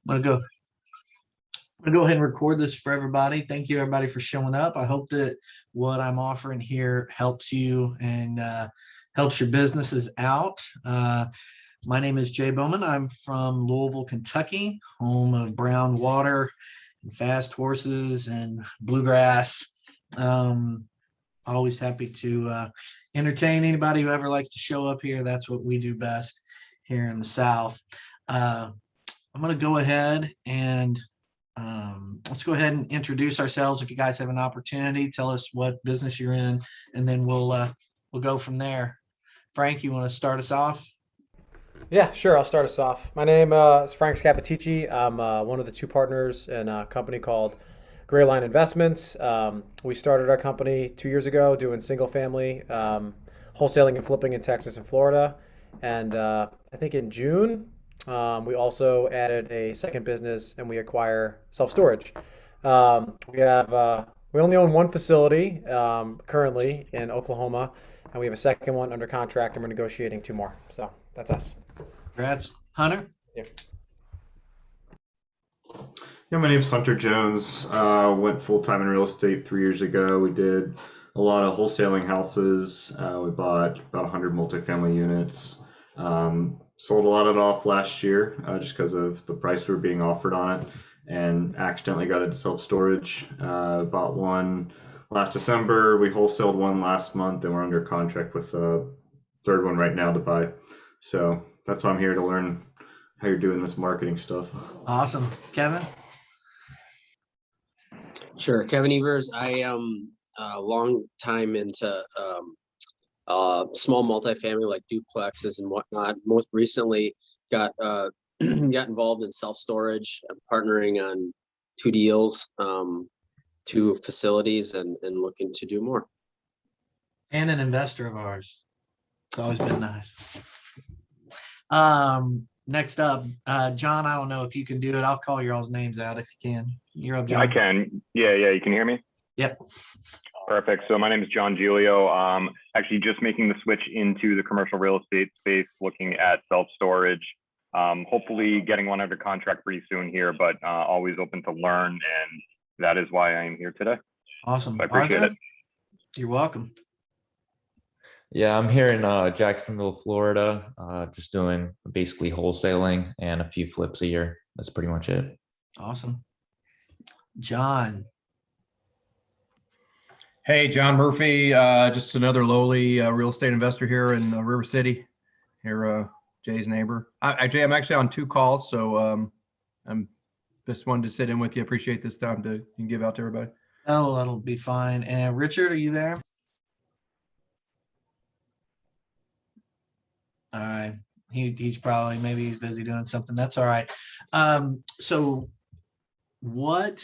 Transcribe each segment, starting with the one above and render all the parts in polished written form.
I'm gonna go ahead and record this for everybody. Thank you everybody for showing up. I hope that what I'm offering here helps you and helps your businesses out. My name is Jay Bowman. I'm from Louisville, Kentucky, home of brown water and fast horses and bluegrass. Always happy to entertain anybody who ever likes to show up here. That's what we do best here in the South. I'm going to go ahead and let's go ahead and introduce ourselves. If you guys have an opportunity, tell us what business you're in, and then we'll go from there. Frank, you want to start us off? Yeah, sure. I'll start us off. My name is Frank Scappaticci. I'm one of the two partners in a company called Gray Line Investments. We started our company 2 years ago doing single family wholesaling and flipping in Texas and Florida. And I think in June, we also added a second business and we acquire self-storage. We only own one facility currently in Oklahoma, and we have a second one under contract, and we're negotiating two more. So that's us. Congrats. Hunter? Yeah. Yeah, my name's Hunter Jones. Went full-time in real estate 3 years ago. We did a lot of wholesaling houses. We bought about 100 multifamily units. Sold a lot of it off last year just because of the price we were being offered on it, and accidentally got into self-storage. Bought one last December. We wholesaled one last month, and we're under contract with a third one right now to buy. So that's why I'm here, to learn how you're doing this marketing stuff. Awesome. Kevin? Sure, Kevin Evers. I am a long time into small multifamily like duplexes and whatnot. Most recently, got got involved in self-storage. I'm partnering on two deals, two facilities, and looking to do more. And an investor of ours. It's always been nice. Next up, John, I don't know if you can do it. I'll call your all's names out if you can. You're up, John. I can. Yeah, you can hear me? Yep. Perfect. So my name is John Giulio. Actually just making the switch into the commercial real estate space, looking at self-storage. Hopefully getting one under contract pretty soon here, but always open to learn, and that is why I am here today. Awesome. So I appreciate it. You're welcome. Yeah, I'm here in Jacksonville, Florida, just doing basically wholesaling and a few flips a year. That's pretty much it. Awesome. John. Hey, John Murphy, just another lowly real estate investor here in River City, here, Jay's neighbor. Jay, I'm actually on two calls, so I'm just wanted to sit in with you. Appreciate this time to give out to everybody. Oh, that'll be fine. And Richard, are you there? All right. He's probably, maybe he's busy doing something. That's all right. So what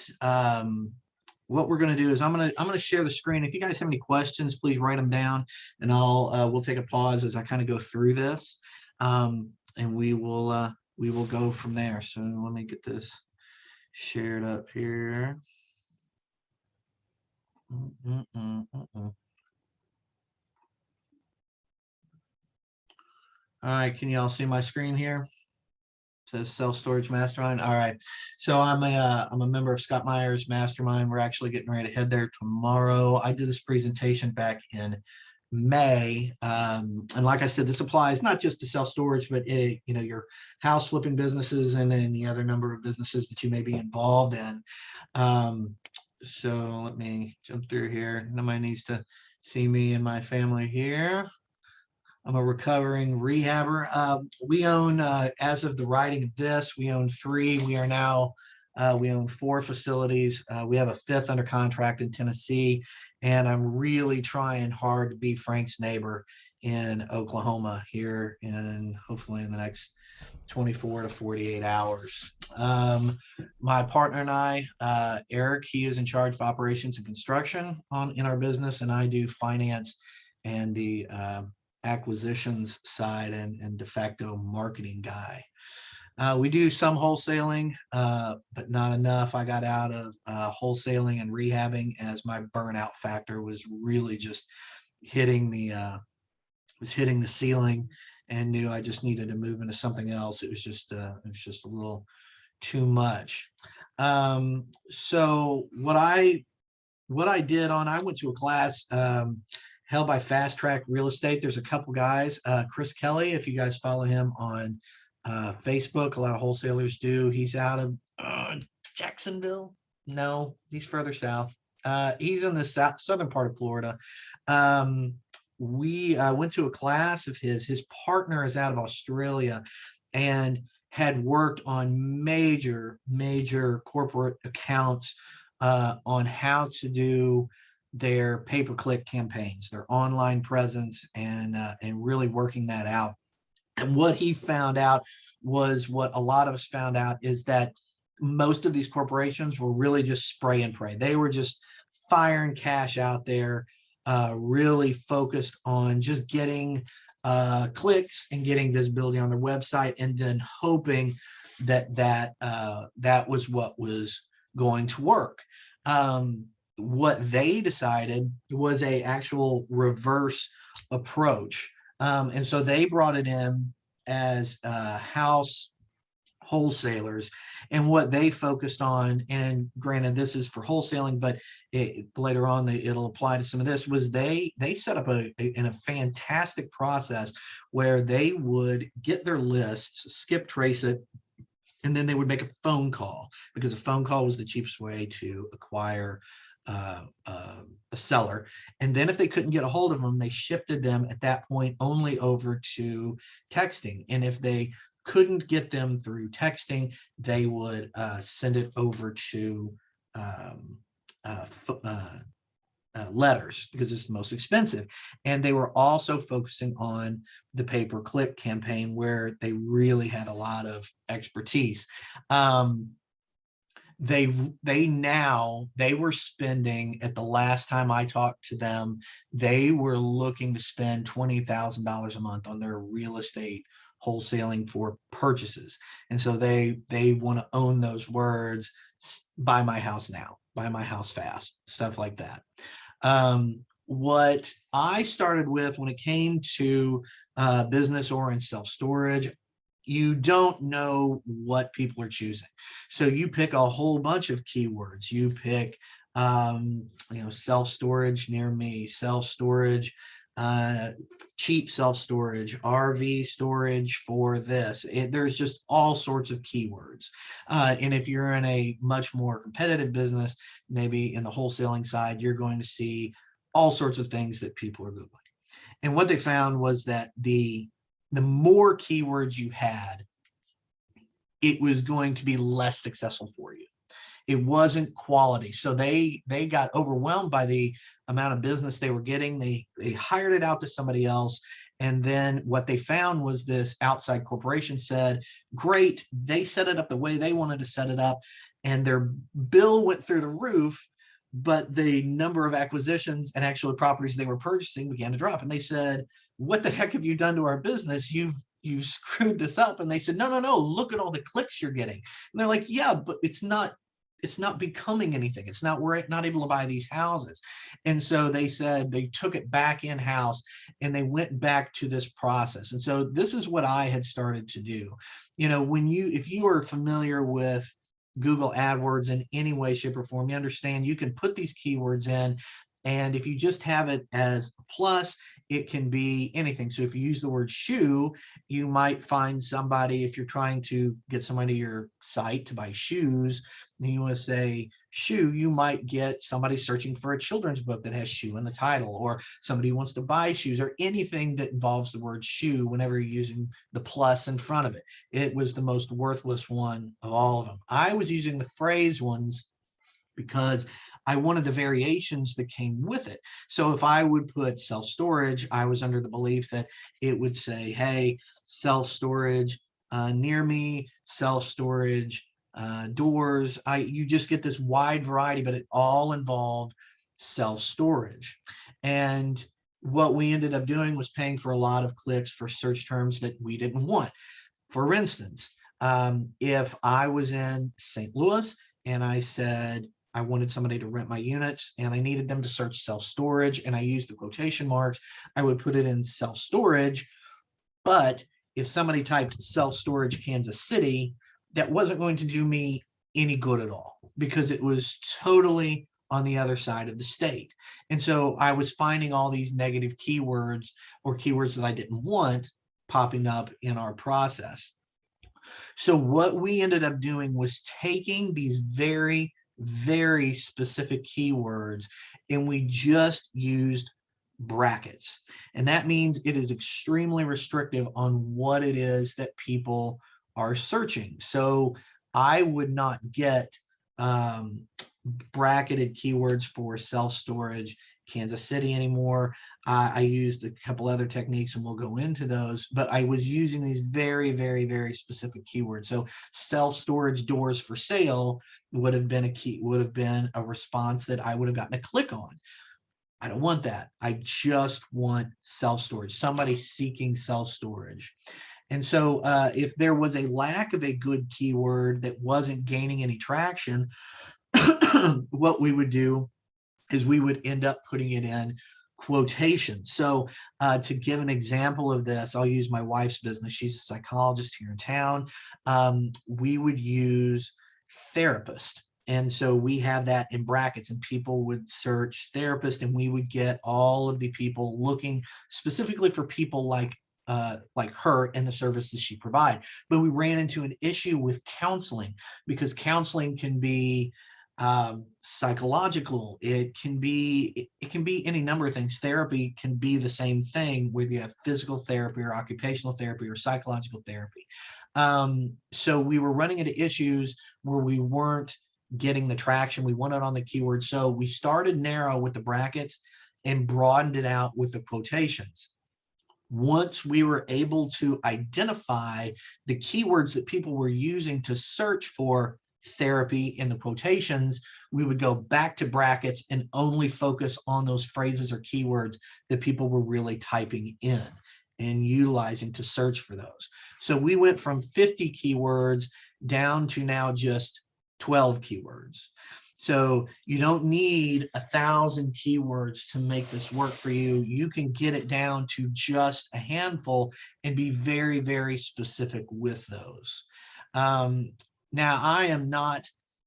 we're going to do is I'm going to share the screen. If you guys have any questions, please write them down, and we'll take a pause as I kind of go through this. And we will go from there. So let me get this shared up here. All right, can you all see my screen here? It says self-storage mastermind. All right, so I'm a member of Scott Meyer's mastermind. We're actually getting ready to head there tomorrow. I did this presentation back in May, and like I said, this applies not just to self-storage, but your house flipping businesses and any other number of businesses that you may be involved in. So let me jump through here. Nobody needs to see me and my family here. I'm a recovering rehabber. We own, as of the writing of this, we own three. We own four facilities. We have a fifth under contract in Tennessee, and I'm really trying hard to be Frank's neighbor in Oklahoma here hopefully in the next 24 to 48 hours. My partner and I, Eric, he is in charge of operations and construction in our business, and I do finance and the acquisitions side and de facto marketing guy. We do some wholesaling, but not enough. I got out of wholesaling and rehabbing as my burnout factor was really just hitting the ceiling, and knew I just needed to move into something else. It was just a little too much. So what I did I went to a class held by Fast Track Real Estate. There's a couple guys, Chris Kelly, if you guys follow him on Facebook, a lot of wholesalers do. He's out of Jacksonville. No, he's further south. He's in the southern part of Florida. We went to a class of his. His partner is out of Australia and had worked on major corporate accounts on how to do their pay-per-click campaigns, their online presence, and really working that out. And what he found out was what a lot of us found out, is that most of these corporations were really just spray and pray. They were just firing cash out there, really focused on just getting clicks and getting visibility on their website, and then hoping that was what was going to work. What they decided was a actual reverse approach. And so they brought it in as house wholesalers, and what they focused on, and granted this is for wholesaling, but later on it'll apply to some of this, was they set up a fantastic process where they would get their lists, skip trace it, and then they would make a phone call, because a phone call was the cheapest way to acquire a seller. And then if they couldn't get a hold of them, they shifted them at that point only over to texting. And if they couldn't get them through texting, they would send it over to letters, because it's the most expensive. And they were also focusing on the pay-per-click campaign, where they really had a lot of expertise. They were spending, at the last time I talked to them, they were looking to spend $20,000 a month on their real estate wholesaling for purchases. And so they want to own those words: buy my house now, buy my house fast, stuff like that. What I started with when it came to business or in self-storage, you don't know what people are choosing. So you pick a whole bunch of keywords. You pick, self-storage near me, self-storage, cheap self-storage, RV storage for this. There's just all sorts of keywords. And if you're in a much more competitive business, maybe in the wholesaling side, you're going to see all sorts of things that people are Googling. And what they found was that the more keywords you had, it was going to be less successful for you. It wasn't quality. So they got overwhelmed by the amount of business they were getting. They hired it out to somebody else. And then what they found was this outside corporation said, great, they set it up the way they wanted to set it up, and their bill went through the roof, but the number of acquisitions and actual properties they were purchasing began to drop. And they said, what the heck have you done to our business? You've screwed this up. And they said, no, look at all the clicks you're getting. And they're like, yeah, but it's not becoming anything. We're not able to buy these houses. And so they said they took it back in-house, and they went back to this process. And so this is what I had started to do. If you are familiar with Google AdWords in any way, shape, or form, you understand you can put these keywords in, and if you just have it as a plus, it can be anything. So if you use the word shoe, you might find somebody, if you're trying to get somebody to your site to buy shoes, and you want to say shoe, you might get somebody searching for a children's book that has shoe in the title, or somebody who wants to buy shoes, or anything that involves the word shoe whenever you're using the plus in front of it. It was the most worthless one of all of them. I was using the phrase ones because I wanted the variations that came with it. So if I would put self-storage, I was under the belief that it would say, hey, self-storage near me, self-storage doors. You just get this wide variety, but it all involved self-storage. And what we ended up doing was paying for a lot of clicks for search terms that we didn't want. For instance, if I was in St. Louis and I said, I wanted somebody to rent my units and I needed them to search self-storage, and I used the quotation marks, I would put it in self-storage. But if somebody typed self-storage Kansas City, that wasn't going to do me any good at all because it was totally on the other side of the state. And so I was finding all these negative keywords or keywords that I didn't want popping up in our process. So what we ended up doing was taking these very, very specific keywords and we just used brackets. And that means it is extremely restrictive on what it is that people are searching. So I would not get bracketed keywords for self-storage Kansas City anymore. I used a couple other techniques and we'll go into those, but I was using these very, very, very specific keywords. So self-storage doors for sale would have been a response that I would have gotten a click on. I don't want that. I just want self-storage, somebody seeking self-storage. And so if there was a lack of a good keyword that wasn't gaining any traction, what we would do is we would end up putting it in quotations. So to give an example of this, I'll use my wife's business. She's a psychologist here in town. We would use therapist. And so we have that in brackets and people would search therapist and we would get all of the people looking specifically for people like her and the services she provide. But we ran into an issue with counseling because counseling can be psychological. It can be any number of things. Therapy can be the same thing, whether you have physical therapy or occupational therapy or psychological therapy. So we were running into issues where we weren't getting the traction we wanted on the keyword. So we started narrow with the brackets and broadened it out with the quotations. Once we were able to identify the keywords that people were using to search for therapy in the quotations, we would go back to brackets and only focus on those phrases or keywords that people were really typing in and utilizing to search for those. So we went from 50 keywords down to now just 12 keywords. So you don't need 1,000 keywords to make this work for you. You can get it down to just a handful and be very, very specific with those. Now, I am not,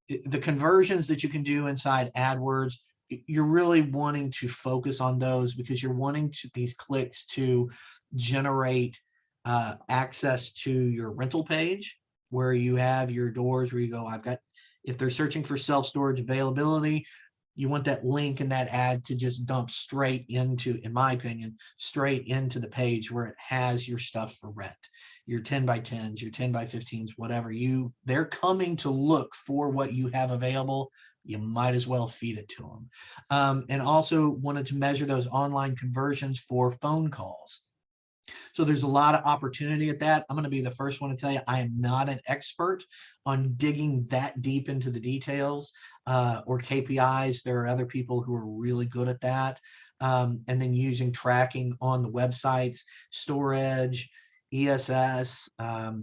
the conversions that you can do inside AdWords, you're really wanting to focus on those because you're wanting these clicks to generate access to your rental page where you have your doors where you go, if they're searching for self-storage availability, you want that link and that ad to just dump straight into, in my opinion, straight into the page where it has your stuff for rent, your 10 by 10s, your 10 by 15s, whatever they're coming to look for what you have available. You might as well feed it to them. And also wanted to measure those online conversions for phone calls. So there's a lot of opportunity at that. I'm going to be the first one to tell you, I am not an expert on digging that deep into the details or KPIs. There are other people who are really good at that. And then using tracking on the websites, storage, ESS,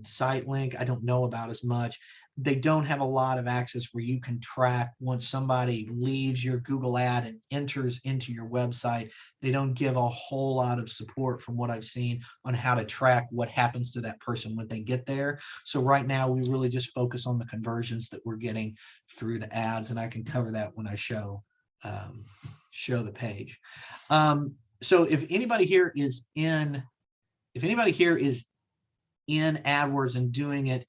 site link, I don't know about as much. They don't have a lot of access where you can track once somebody leaves your Google ad and enters into your website. They don't give a whole lot of support from what I've seen on how to track what happens to that person when they get there. So right now we really just focus on the conversions that we're getting through the ads, and I can cover that when I show the page. So if anybody here is in AdWords and doing it,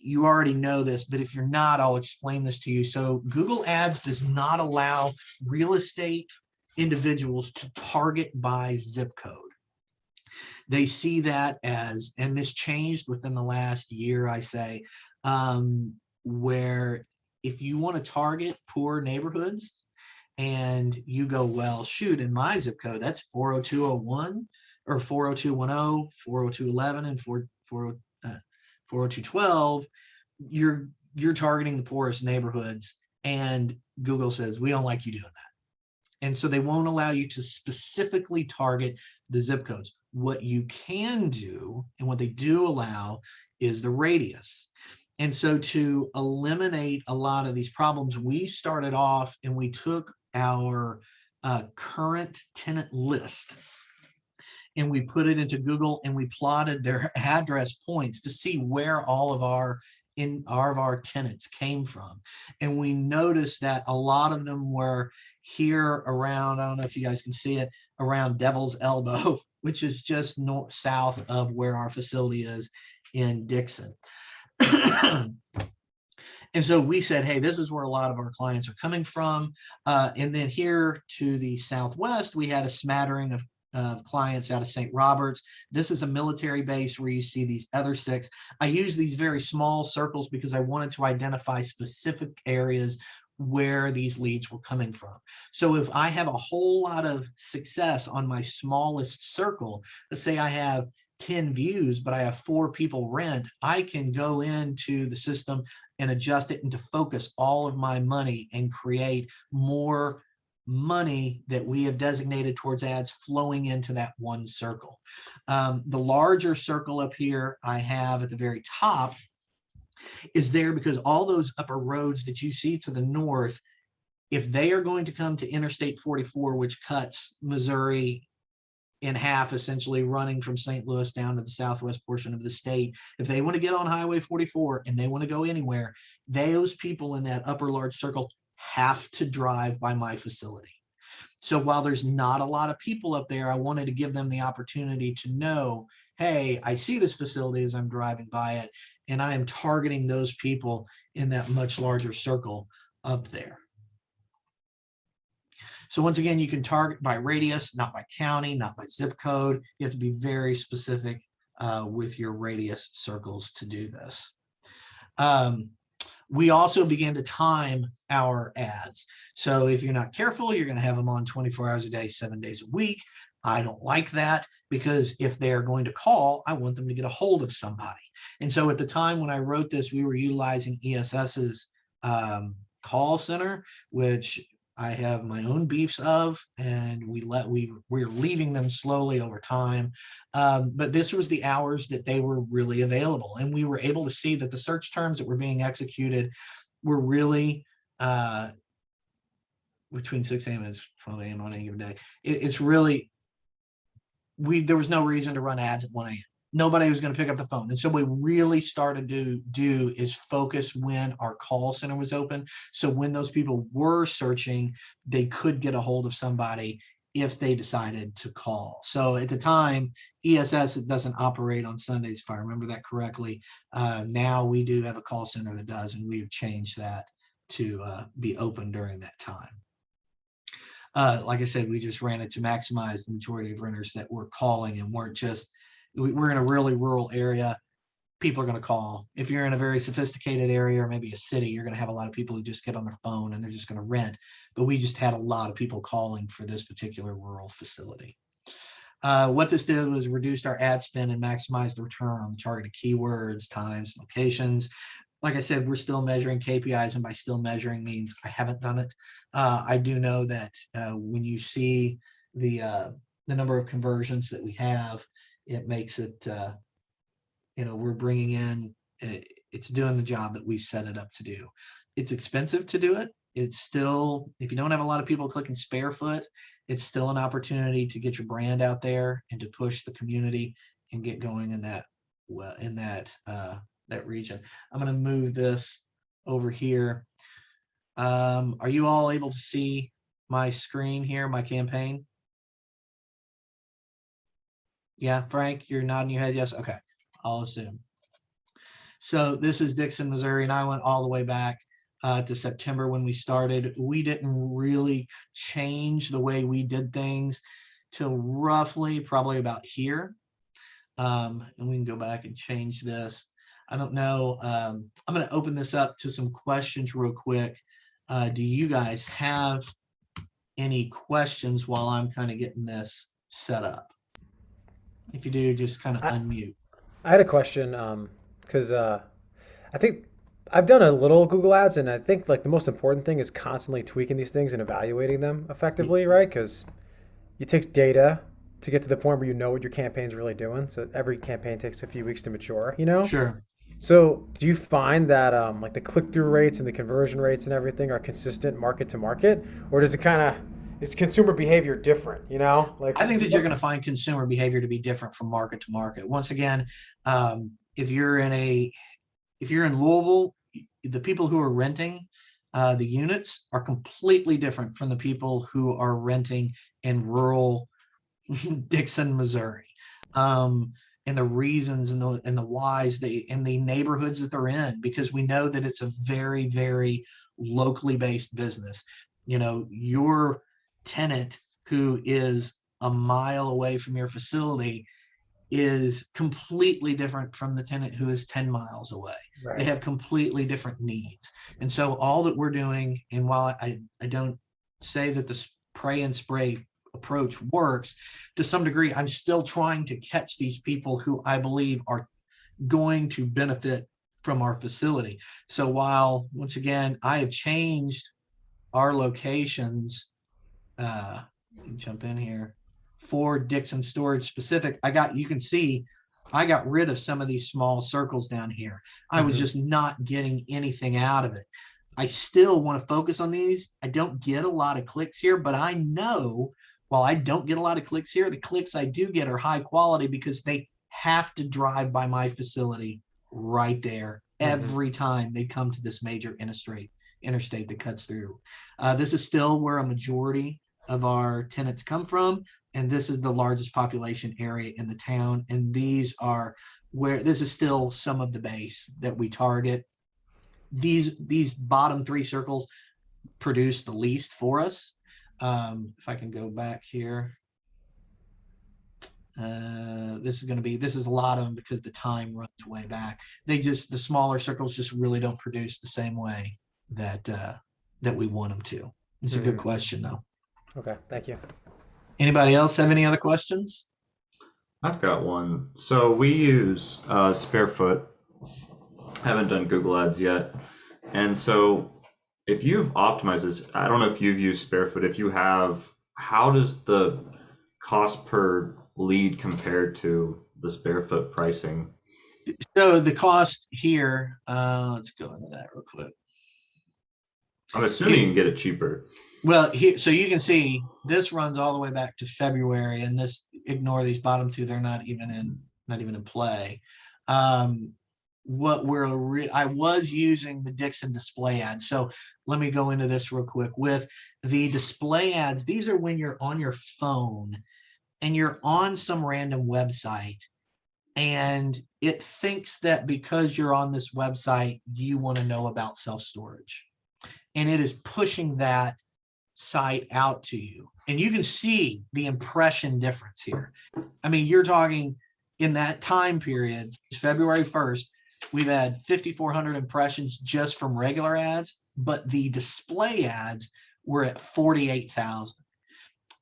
you already know this, but if you're not, I'll explain this to you. So Google Ads does not allow real estate individuals to target by zip code. They see that as, and this changed within the last year, I say, where if you want to target poor neighborhoods and you go, well, shoot, in my zip code, that's 40201 or 40210, 40211, and 40212, you're targeting the poorest neighborhoods, and Google says, we don't like you doing that. And so they won't allow you to specifically target the zip codes. What you can do, and what they do allow, is the radius. And so to eliminate a lot of these problems, we started off and we took our current tenant list and we put it into Google and we plotted their address points to see where all of our our tenants came from. And we noticed that a lot of them were here around, I don't know if you guys can see it, around Devil's Elbow, which is just south of where our facility is in Dixon. And so we said, hey, this is where a lot of our clients are coming from. And then here to the southwest, we had a smattering of clients out of St. Roberts. This is a military base where you see these other 6. I use these very small circles because I wanted to identify specific areas where these leads were coming from. So if I have a whole lot of success on my smallest circle, let's say I have 10 views, but I have 4 people rent, I can go into the system and adjust it and to focus all of my money and create more money that we have designated towards ads flowing into that one circle. The larger circle up here I have at the very top is there because all those upper roads that you see to the north, if they are going to come to Interstate 44, which cuts Missouri in half, essentially running from St. Louis down to the southwest portion of the state, if they want to get on Highway 44 and they want to go anywhere, those people in that upper large circle have to drive by my facility. So while there's not a lot of people up there, I wanted to give them the opportunity to know, hey, I see this facility as I'm driving by it, and I am targeting those people in that much larger circle up there. So once again, you can target by radius, not by county, not by zip code. You have to be very specific with your radius circles to do this. We also began to time our ads. So if you're not careful, you're going to have them on 24 hours a day, 7 days a week. I don't like that because if they're going to call, I want them to get a hold of somebody. And so at the time when I wrote this, we were utilizing ESS's call center, which I have my own beefs of, and we're leaving them slowly over time. But this was the hours that they were really available. And we were able to see that the search terms that were being executed were really between 6 a.m. and 12 a.m. on any given day. It's really, there was no reason to run ads at 1 a.m. Nobody was going to pick up the phone. And so we really started to do is focus when our call center was open. So when those people were searching, they could get a hold of somebody if they decided to call. So at the time, ESS, it doesn't operate on Sundays, if I remember that correctly. Now we do have a call center that does, and we've changed that to be open during that time. Like I said, we just ran it to maximize the majority of renters that were calling and weren't just, we're in a really rural area. People are going to call. If you're in a very sophisticated area or maybe a city, you're going to have a lot of people who just get on their phone and they're just going to rent. But we just had a lot of people calling for this particular rural facility. What this did was reduced our ad spend and maximize the return on the targeted keywords, times, locations. Like I said, we're still measuring KPIs, and by still measuring means I haven't done it. I do know that when you see the number of conversions that we have, it makes it, we're bringing in, it's doing the job that we set it up to do. It's expensive to do it. It's still, if you don't have a lot of people clicking Sparefoot, it's still an opportunity to get your brand out there and to push the community and get going in that region. I'm going to move this over here. Are you all able to see my screen here, my campaign? Yeah, Frank, you're nodding your head. Yes. Okay. I'll assume. So this is Dixon, Missouri, and I went all the way back to September when we started. We didn't really change the way we did things till roughly probably about here. And we can go back and change this. I don't know. I'm going to open this up to some questions real quick. Do you guys have any questions while I'm kind of getting this set up? If you do, just kind of unmute. I had a question because I think I've done a little Google Ads, and I think like the most important thing is constantly tweaking these things and evaluating them effectively, right? Because it takes data to get to the point where you know what your campaign's really doing. So every campaign takes a few weeks to mature, you know? Sure. So do you find that like the click-through rates and the conversion rates and everything are consistent market to market, or does it kind of, is consumer behavior different, you know? Like, I think that you're going to find consumer behavior to be different from market to market. Once again, if you're in a if you're in Louisville, the people who are renting the units are completely different from the people who are renting in rural Dixon, Missouri. And the reasons and the whys in the neighborhoods that they're in, because we know that it's a very, very locally based business. You know, your tenant who is a mile away from your facility is completely different from the tenant who is 10 miles away. Right. They have completely different needs. And so all that we're doing, and while I don't say that the spray and spray approach works, to some degree, I'm still trying to catch these people who I believe are going to benefit from our facility. So while, once again, I have changed our locations, jump in here, for Dixon storage specific, you can see I got rid of some of these small circles down here. I was just not getting anything out of it. I still want to focus on these. I don't get a lot of clicks here, but I know while I don't get a lot of clicks here, the clicks I do get are high quality because they have to drive by my facility right there every time they come to this major interstate that cuts through. This is still where a majority of our tenants come from, and this is the largest population area in the town. And these are where this is still some of the base that we target. These bottom three circles produce the least for us. If I can go back here, this is a lot of them because the time runs way back. The smaller circles just really don't produce the same way that we want them to. It's a good question though. Okay, thank you. Anybody else have any other questions? I've got one. So we use Sparefoot. Haven't done Google Ads yet. And so if you've optimized this, I don't know if you've used Sparefoot. If you have, how does the cost per lead compare to the Sparefoot pricing? So the cost here, let's go into that real quick. I'm assuming you can get it cheaper. Well, here, so you can see this runs all the way back to February, and this, ignore these bottom two; they're not even in play. I was using the Dixon display ads. So let me go into this real quick. With the display ads, these are when you're on your phone and you're on some random website, and it thinks that because you're on this website, you want to know about self-storage, and it is pushing that site out to you. And you can see the impression difference here. I mean, you're talking in that time period, February 1st, we've had 5,400 impressions just from regular ads, but the display ads were at 48,000.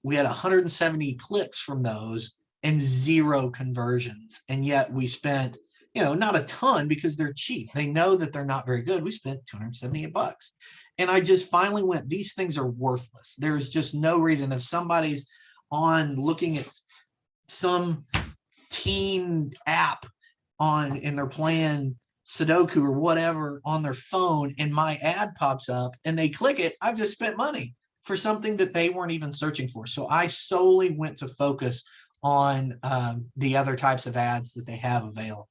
We had 170 clicks from those and 0 conversions. And yet we spent, not a ton because they're cheap. They know that they're not very good. We spent $278. And I just finally went, these things are worthless. There's just no reason. If somebody's on looking at some teen app and they're playing Sudoku or whatever on their phone and my ad pops up and they click it, I've just spent money for something that they weren't even searching for. So I solely went to focus on the other types of ads that they have available.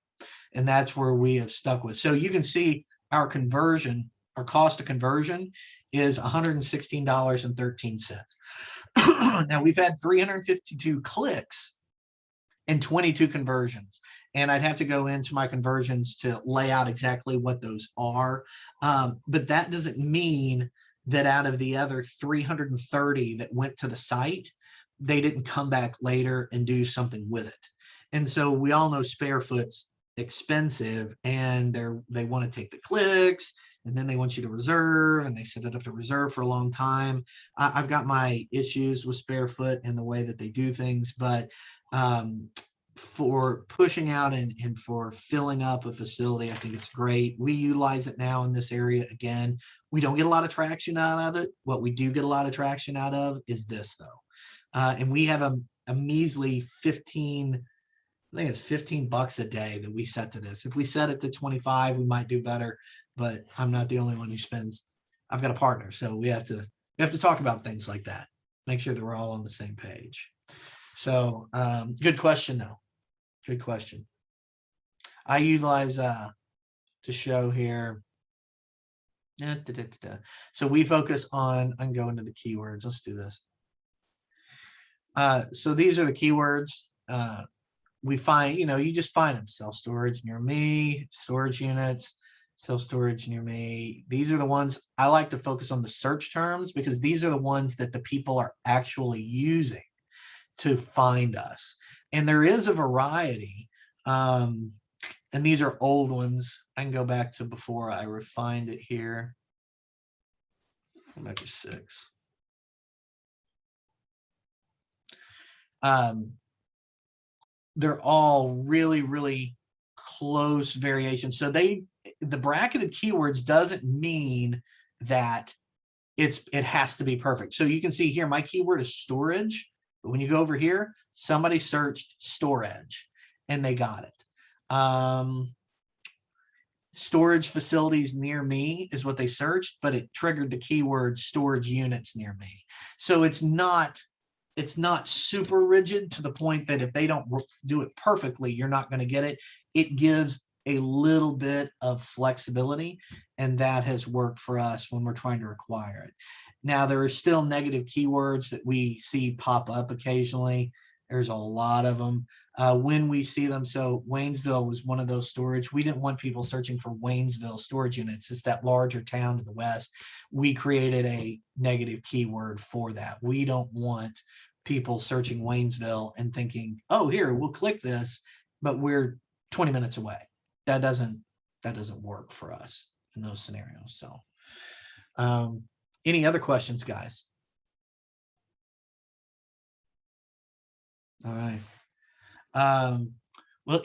And that's where we have stuck with. So you can see our conversion, our cost of conversion is $116.13. Now we've had 352 clicks and 22 conversions. And I'd have to go into my conversions to lay out exactly what those are. But that doesn't mean that out of the other 330 that went to the site, they didn't come back later and do something with it. And so we all know Sparefoot's expensive, and they want to take the clicks, and then they want you to reserve, and they set it up to reserve for a long time. I've got my issues with Sparefoot and the way that they do things, but for pushing out and for filling up a facility, I think it's great. We utilize it now in this area. Again, we don't get a lot of traction out of it. What we do get a lot of traction out of is this though. And we have a measly 15, I think it's $15 a day that we set to this. If we set it to 25, we might do better, but I'm not the only one who spends. I've got a partner, so we have to talk about things like that. Make sure that we're all on the same page. So good question though. Good question. I utilize to show here. So we focus on, I can go into the keywords. Let's do this. So these are the keywords. We find, you just find them: self-storage near me, storage units, self-storage near me. These are the ones I like to focus on, the search terms, because these are the ones that the people are actually using to find us. And there is a variety. And these are old ones. I can go back to before I refined it here. Go back to 6. They're all really, really close variations. So the bracketed keywords doesn't mean that it has to be perfect. So you can see here, my keyword is storage. But when you go over here, somebody searched storage and they got it. Storage facilities near me is what they searched, but it triggered the keyword storage units near me. So it's not super rigid to the point that if they don't do it perfectly, you're not going to get it. It gives a little bit of flexibility, and that has worked for us when we're trying to acquire it. Now, there are still negative keywords that we see pop up occasionally. There's a lot of them when we see them. So Waynesville was one of those storage. We didn't want people searching for Waynesville storage units. It's that larger town to the west. We created a negative keyword for that. We don't want people searching Waynesville and thinking, oh, here, we'll click this, but we're 20 minutes away. That doesn't work for us in those scenarios. So any other questions, guys? All right. Well,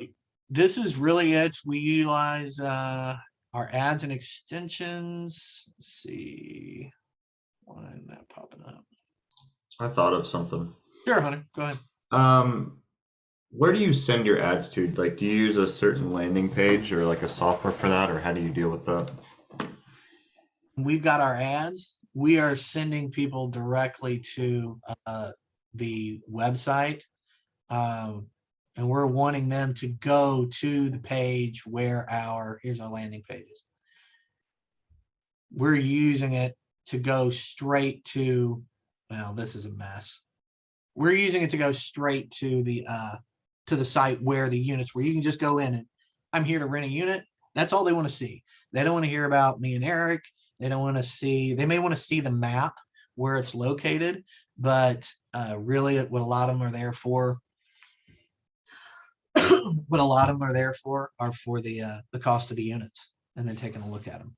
this is really it. We utilize our ads and extensions. Let's see. Why isn't that popping up? I thought of something. Sure, Hunter, go ahead. Where do you send your ads to? Like, do you use a certain landing page or like a software for that, or how do you deal with that? We've got our ads. We are sending people directly to the website. And we're wanting them to go to the page where here's our landing pages. We're using it to go straight to, well, this is a mess. We're using it to go straight to the site where the units, where you can just go in and I'm here to rent a unit. That's all they want to see. They don't want to hear about me and Eric. They don't want to see, they may want to see the map where it's located, but really what a lot of them are there for, what a lot of them are there for are for the cost of the units and then taking a look at them.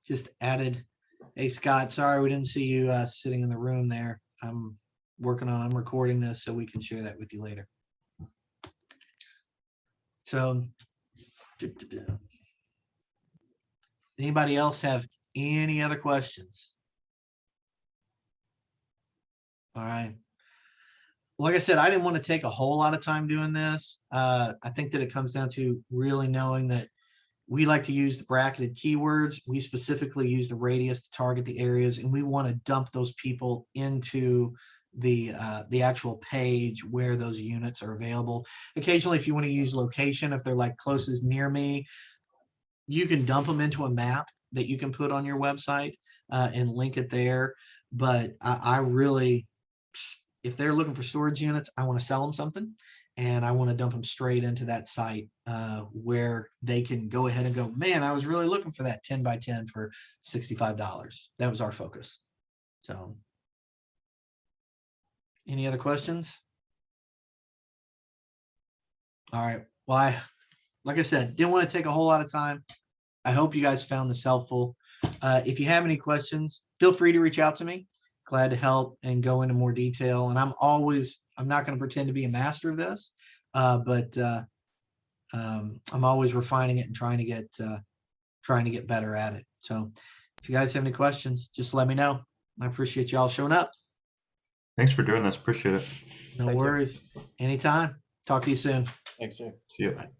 Just added, hey Scott, sorry we didn't see you sitting in the room there. I'm recording this so we can share that with you later. So anybody else have any other questions? All right. Like I said, I didn't want to take a whole lot of time doing this. I think that it comes down to really knowing that we like to use the bracketed keywords. We specifically use the radius to target the areas, and we want to dump those people into the actual page where those units are available. Occasionally, if you want to use location, if they're like closest near me, you can dump them into a map that you can put on your website and link it there. But I really, if they're looking for storage units, I want to sell them something and I want to dump them straight into that site where they can go ahead and go, man, I was really looking for that 10 by 10 for $65. That was our focus. So any other questions? All right. Well, like I said, didn't want to take a whole lot of time. I hope you guys found this helpful. If you have any questions, feel free to reach out to me. Glad to help and go into more detail. And I'm not going to pretend to be a master of this, but I'm always refining it and trying to get better at it. So if you guys have any questions, just let me know. I appreciate y'all showing up. Thanks for doing this. Appreciate it. No worries. Anytime. Talk to you soon. Thanks, Jay. See you. Bye.